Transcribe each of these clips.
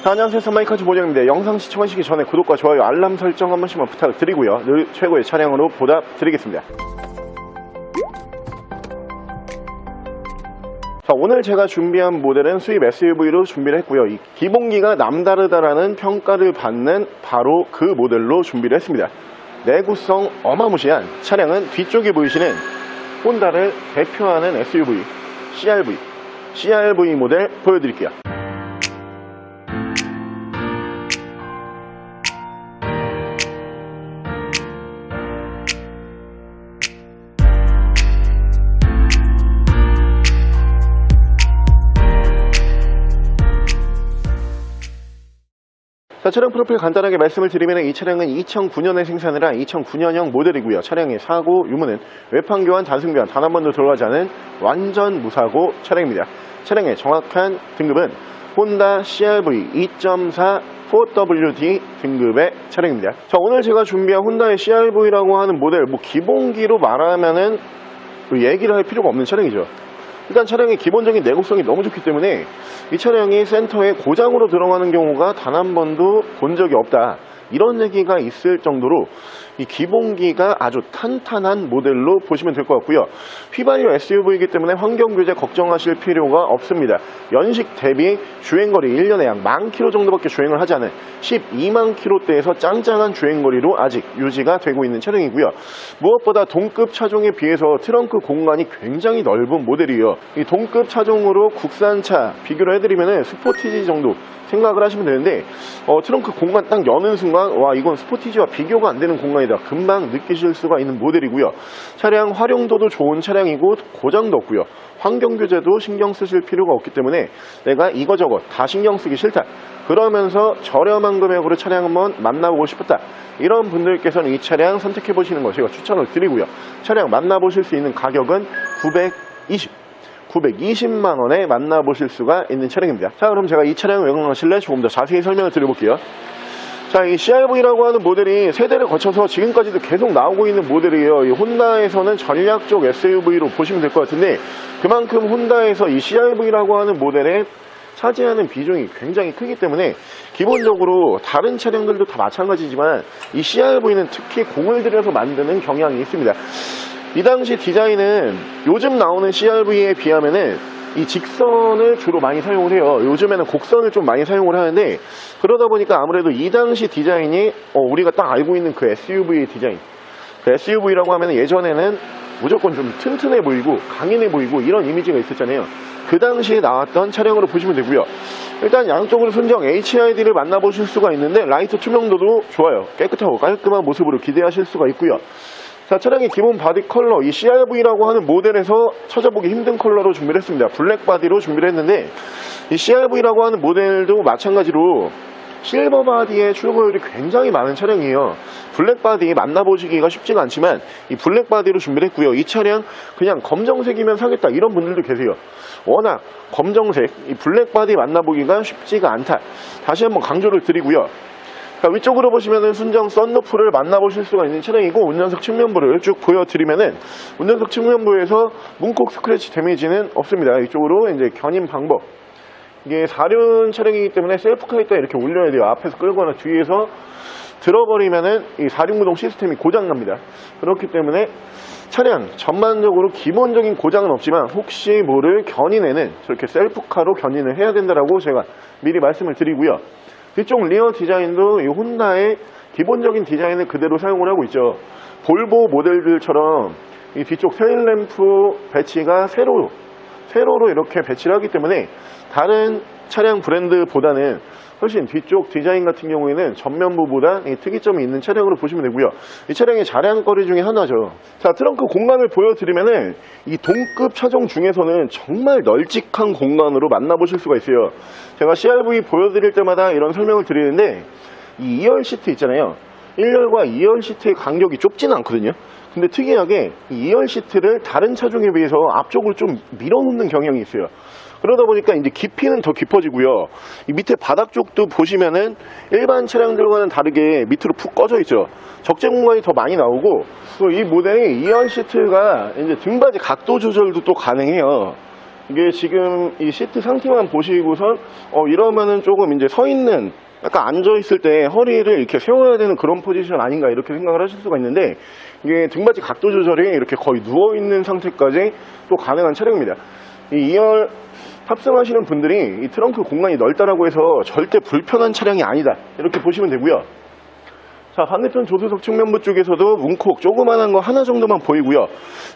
안녕하세요, 선마이카즈 보정입니다. 영상 시청하시기 전에 구독과 좋아요, 알람 설정 한 번씩만 부탁드리고요. 늘 최고의 차량으로 보답드리겠습니다. 자, 오늘 제가 준비한 모델은 수입 SUV로 준비를 했고요. 이 기본기가 남다르다라는 평가를 받는 바로 그 모델로 준비를 했습니다. 내구성 어마무시한 차량은 뒤쪽에 보이시는 혼다를 대표하는 SUV CR-V 모델 보여드릴게요. 자, 차량 프로필 간단하게 말씀을 드리면 이 차량은 2009년에 생산을 한 2009년형 모델이고요. 차량의 사고 유무는 외판 교환, 단순 교환 단 한 번도 들어가지 않은 완전 무사고 차량입니다. 차량의 정확한 등급은 혼다 CR-V 2.4 4WD 등급의 차량입니다. 자, 오늘 제가 준비한 혼다의 CR-V라고 하는 모델, 기본기로 말하면은 얘기를 할 필요가 없는 차량이죠. 일단 차량의 기본적인 내구성이 너무 좋기 때문에 이 차량이 센터에 고장으로 들어가는 경우가 단 한 번도 본 적이 없다, 이런 얘기가 있을 정도로 이 기본기가 아주 탄탄한 모델로 보시면 될 것 같고요. 휘발유 SUV이기 때문에 환경규제 걱정하실 필요가 없습니다. 연식 대비 주행거리 1년에 약 10,000km 정도밖에 주행을 하지 않은 12만 km대에서 짱짱한 주행거리로 아직 유지가 되고 있는 차량이고요. 무엇보다 동급 차종에 비해서 트렁크 공간이 굉장히 넓은 모델이에요. 이 동급 차종으로 국산차 비교를 해드리면 스포티지 정도 생각을 하시면 되는데, 트렁크 공간 딱 여는 순간 와, 이건 스포티지와 비교가 안 되는 공간이다, 금방 느끼실 수가 있는 모델이고요. 차량 활용도도 좋은 차량이고 고장도 없고요. 환경규제도 신경 쓰실 필요가 없기 때문에 내가 이거저거 다 신경 쓰기 싫다, 그러면서 저렴한 금액으로 차량 한번 만나보고 싶었다, 이런 분들께서는 이 차량 선택해 보시는 거 제가 추천을 드리고요. 차량 만나보실 수 있는 가격은 920만원에 만나보실 수가 있는 차량입니다. 자, 그럼 제가 이 차량을 외관하실래 조금 더 자세히 설명을 드려볼게요. 자, 이 CR-V라고 하는 모델이 세대를 거쳐서 지금까지도 계속 나오고 있는 모델이에요. 이 혼다에서는 전략적 SUV로 보시면 될 것 같은데, 그만큼 혼다에서 이 CR-V라고 하는 모델에 차지하는 비중이 굉장히 크기 때문에 기본적으로 다른 차량들도 다 마찬가지지만 이 CR-V는 특히 공을 들여서 만드는 경향이 있습니다. 이 당시 디자인은 요즘 나오는 CR-V에 비하면은 이 직선을 주로 많이 사용을 해요. 요즘에는 곡선을 좀 많이 사용을 하는데, 그러다 보니까 아무래도 이 당시 디자인이 우리가 딱 알고 있는 그 SUV의 디자인, 그 SUV라고 하면 예전에는 무조건 좀 튼튼해 보이고 강인해 보이고 이런 이미지가 있었잖아요. 그 당시에 나왔던 차량으로 보시면 되고요. 일단 양쪽으로 순정 HID를 만나보실 수가 있는데 라이트 투명도도 좋아요. 깨끗하고 깔끔한 모습으로 기대하실 수가 있고요. 자, 차량의 기본 바디 컬러, 이 CR-V라고 하는 모델에서 찾아보기 힘든 컬러로 준비를 했습니다. 블랙 바디로 준비를 했는데, 이 CR-V라고 하는 모델도 마찬가지로 실버 바디의 출고율이 굉장히 많은 차량이에요. 블랙 바디 만나보시기가 쉽지가 않지만 이 블랙 바디로 준비를 했고요. 이 차량 그냥 검정색이면 사겠다, 이런 분들도 계세요. 워낙 검정색, 이 블랙 바디 만나보기가 쉽지가 않다, 다시 한번 강조를 드리고요. 자, 위쪽으로 보시면은 순정 썬루프를 만나보실 수가 있는 차량이고, 운전석 측면부를 쭉 보여드리면은 운전석 측면부에서 문콕 스크래치 데미지는 없습니다. 이쪽으로 이제 견인 방법, 이게 4륜 차량이기 때문에 셀프카 있다 이렇게 올려야 돼요. 앞에서 끌거나 뒤에서 들어버리면은 이 4륜 구동 시스템이 고장납니다. 그렇기 때문에 차량 전반적으로 기본적인 고장은 없지만 혹시 모를 견인에는 저렇게 셀프카로 견인을 해야 된다라고 제가 미리 말씀을 드리고요. 뒤쪽 리어 디자인도 이 혼다의 기본적인 디자인을 그대로 사용을 하고 있죠. 볼보 모델들처럼 이 뒤쪽 테일램프 배치가 세로로 이렇게 배치를 하기 때문에 다른 차량 브랜드보다는 훨씬 뒤쪽 디자인 같은 경우에는 전면부보다 특이점이 있는 차량으로 보시면 되고요. 이 차량의 자랑거리 중에 하나죠. 자, 트렁크 공간을 보여드리면은 이 동급 차종 중에서는 정말 널찍한 공간으로 만나보실 수가 있어요. 제가 CR-V 보여드릴 때마다 이런 설명을 드리는데, 이 2열 시트 있잖아요. 1열과 2열 시트의 간격이 좁지는 않거든요. 근데 특이하게 이 2열 시트를 다른 차종에 비해서 앞쪽으로 좀 밀어놓는 경향이 있어요. 그러다 보니까 이제 깊이는 더 깊어지고요. 이 밑에 바닥 쪽도 보시면은 일반 차량들과는 다르게 밑으로 푹 꺼져 있죠. 적재 공간이 더 많이 나오고, 또 이 모델이 2열 시트가 이제 등받이 각도 조절도 또 가능해요. 이게 지금 이 시트 상태만 보시고선 이러면은 조금 이제 서 있는, 약간 앉아 있을 때 허리를 이렇게 세워야 되는 그런 포지션 아닌가 이렇게 생각을 하실 수가 있는데, 이게 등받이 각도 조절이 이렇게 거의 누워 있는 상태까지 또 가능한 차량입니다. 이 2열 탑승하시는 분들이 이 트렁크 공간이 넓다라고 해서 절대 불편한 차량이 아니다 이렇게 보시면 되고요. 자, 반대편 조수석 측면부 쪽에서도 문콕 조그만한 거 하나 정도만 보이고요.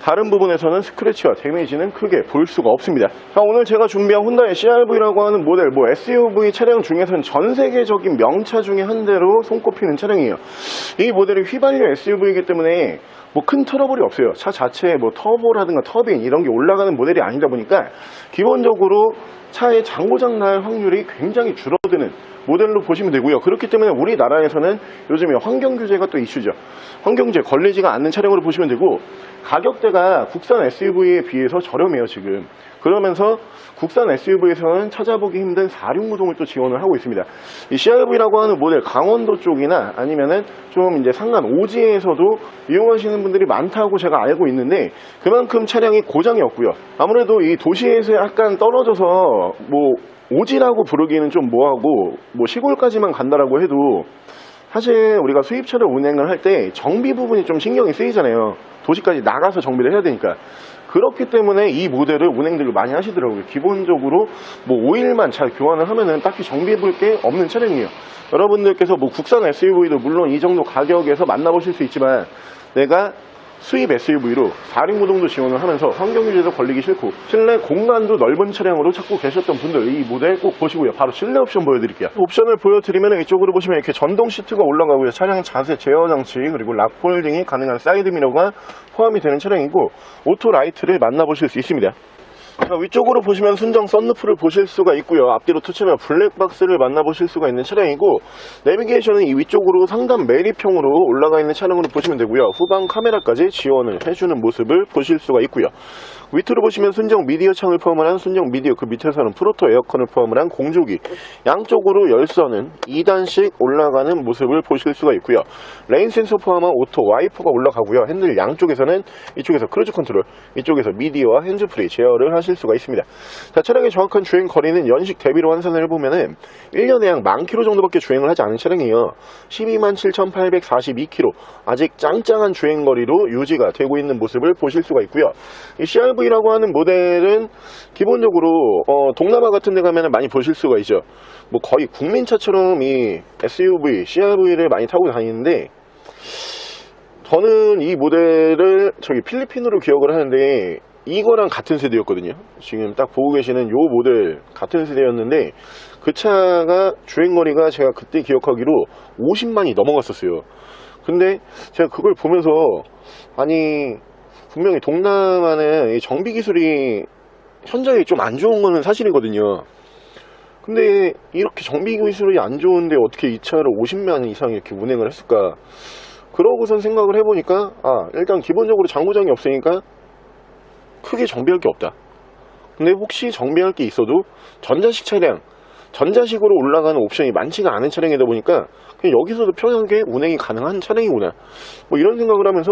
다른 부분에서는 스크래치와 데미지는 크게 볼 수가 없습니다. 자, 오늘 제가 준비한 혼다의 CR-V라고 하는 모델, SUV 차량 중에서는 전 세계적인 명차 중에 한 대로 손꼽히는 차량이에요. 이 모델이 휘발유 SUV이기 때문에 큰 트러블이 없어요. 차 자체에 터보라든가 터빈 이런 게 올라가는 모델이 아니다 보니까 기본적으로 차의 장고장 날 확률이 굉장히 줄어드는 모델로 보시면 되고요. 그렇기 때문에 우리나라에서는 요즘에 환경규제가 또 이슈죠. 환경규제 걸리지가 않는 차량으로 보시면 되고, 가격대가 국산 SUV에 비해서 저렴해요 지금. 그러면서 국산 SUV에서는 찾아보기 힘든 4륜구동을 또 지원을 하고 있습니다. 이 CR-V라고 하는 모델 강원도 쪽이나 아니면은 좀 이제 상간 오지에서도 이용하시는 분들이 많다고 제가 알고 있는데, 그만큼 차량이 고장이 없고요. 아무래도 이 도시에서 약간 떨어져서 오지라고 부르기는 좀 뭐하고, 시골까지만 간다라고 해도 사실 우리가 수입차를 운행을 할 때 정비 부분이 좀 신경이 쓰이잖아요. 도시까지 나가서 정비를 해야 되니까. 그렇기 때문에 이 모델을 운행들을 많이 하시더라고요. 기본적으로 오일만 잘 교환을 하면은 딱히 정비해 볼 게 없는 차량이에요. 여러분들께서 국산 SUV도 물론 이 정도 가격에서 만나보실 수 있지만, 내가 수입 SUV로 4륜구동도 지원을 하면서 환경규제도 걸리기 싫고 실내 공간도 넓은 차량으로 찾고 계셨던 분들, 이 모델 꼭 보시고요. 바로 실내 옵션 보여드릴게요. 옵션을 보여드리면 이쪽으로 보시면 이렇게 전동 시트가 올라가고요. 차량 자세 제어 장치, 그리고 락폴딩이 가능한 사이드 미러가 포함이 되는 차량이고, 오토 라이트를 만나보실 수 있습니다. 자, 위쪽으로 보시면 순정 썬루프를 보실 수가 있고요. 앞뒤로 투치면 블랙박스를 만나보실 수가 있는 차량이고, 내비게이션은 이 위쪽으로 상단 매립형으로 올라가 있는 차량으로 보시면 되고요. 후방 카메라까지 지원을 해주는 모습을 보실 수가 있고요. 밑으로 보시면 순정 미디어 창을 포함을 한 순정 미디어, 그 밑에서는 프로토 에어컨을 포함을 한 공조기, 양쪽으로 열선은 2단씩 올라가는 모습을 보실 수가 있고요. 레인 센서 포함한 오토 와이퍼가 올라가고요. 핸들 양쪽에서는 이쪽에서 크루즈 컨트롤, 이쪽에서 미디어와 핸즈프리 제어를 하실 수가 있습니다. 자, 차량의 정확한 주행 거리는 연식 대비로 환산을 해보면은 1년에 약 10,000km 정도밖에 주행을 하지 않은 차량이에요. 127,842km, 아직 짱짱한 주행 거리로 유지가 되고 있는 모습을 보실 수가 있고요. 이 CR-V라고 하는 모델은 기본적으로 동남아 같은 데 가면 많이 보실 수가 있죠. 거의 국민차처럼 이 SUV, CR-V를 많이 타고 다니는데, 저는 이 모델을 필리핀으로 기억을 하는데 이거랑 같은 세대였거든요. 지금 딱 보고 계시는 요 모델 같은 세대였는데, 그 차가 주행거리가 제가 그때 기억하기로 50만이 넘어갔었어요. 근데 제가 그걸 보면서, 아니 분명히 동남아는 정비 기술이 현저히 좀 안 좋은 거는 사실이거든요. 근데 이렇게 정비 기술이 안 좋은데 어떻게 이 차를 50만 이상 이렇게 운행을 했을까? 그러고선 생각을 해보니까, 일단 기본적으로 장고장이 없으니까 크게 정비할 게 없다. 근데 혹시 정비할 게 있어도 전자식 차량, 전자식으로 올라가는 옵션이 많지가 않은 차량이다 보니까 그냥 여기서도 편하게 운행이 가능한 차량이구나, 이런 생각을 하면서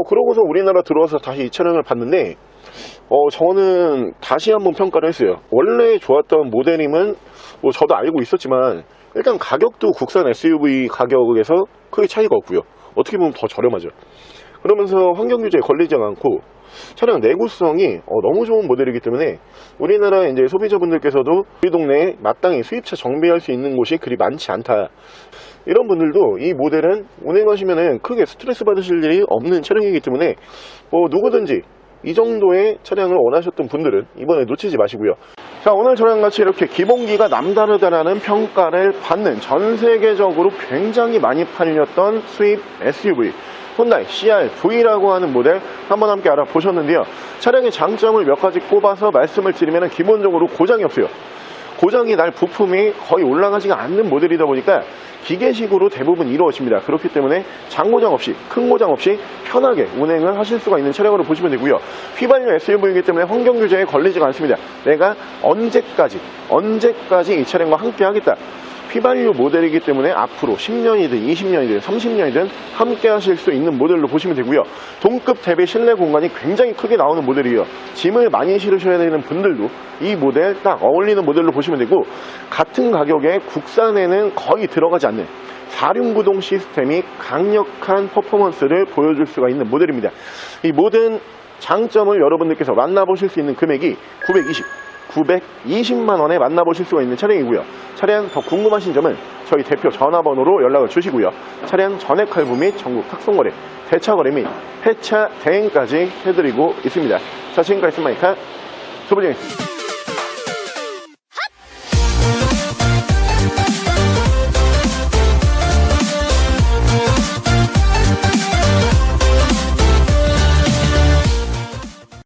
그러고서 우리나라 들어와서 다시 이 차량을 봤는데, 저는 다시 한번 평가를 했어요. 원래 좋았던 모델임은 저도 알고 있었지만, 일단 가격도 국산 SUV 가격에서 크게 차이가 없고요. 어떻게 보면 더 저렴하죠. 그러면서 환경규제에 걸리지 않고 차량 내구성이 너무 좋은 모델이기 때문에 우리나라 이제 소비자분들께서도 우리 동네에 마땅히 수입차 정비할 수 있는 곳이 그리 많지 않다, 이런 분들도 이 모델은 운행하시면은 크게 스트레스 받으실 일이 없는 차량이기 때문에 누구든지 이 정도의 차량을 원하셨던 분들은 이번에 놓치지 마시고요. 자, 오늘 저랑 같이 이렇게 기본기가 남다르다라는 평가를 받는, 전 세계적으로 굉장히 많이 팔렸던 수입 SUV 혼다의 CR-V라고 하는 모델 한번 함께 알아보셨는데요. 차량의 장점을 몇 가지 꼽아서 말씀을 드리면, 기본적으로 고장이 없어요. 고장이 날 부품이 거의 올라가지가 않는 모델이다 보니까 기계식으로 대부분 이루어집니다. 그렇기 때문에 장고장 없이, 큰 고장 없이 편하게 운행을 하실 수가 있는 차량으로 보시면 되고요. 휘발유 SUV이기 때문에 환경규제에 걸리지가 않습니다. 내가 언제까지 이 차량과 함께 하겠다, 휘발유 모델이기 때문에 앞으로 10년이든 20년이든 30년이든 함께 하실 수 있는 모델로 보시면 되고요. 동급 대비 실내 공간이 굉장히 크게 나오는 모델이에요. 짐을 많이 실으셔야 되는 분들도 이 모델 딱 어울리는 모델로 보시면 되고, 같은 가격에 국산에는 거의 들어가지 않는 4륜구동 시스템이 강력한 퍼포먼스를 보여줄 수가 있는 모델입니다. 이 모든 장점을 여러분들께서 만나보실 수 있는 금액이 920만 원에 만나보실 수가 있는 차량이고요. 차량 더 궁금하신 점은 저희 대표 전화번호로 연락을 주시고요. 차량 전액 할부 및 전국 탁송거래, 대차거래 및 폐차 대행까지 해드리고 있습니다. 자, 지금까지 스마이카 소부장이었습니다.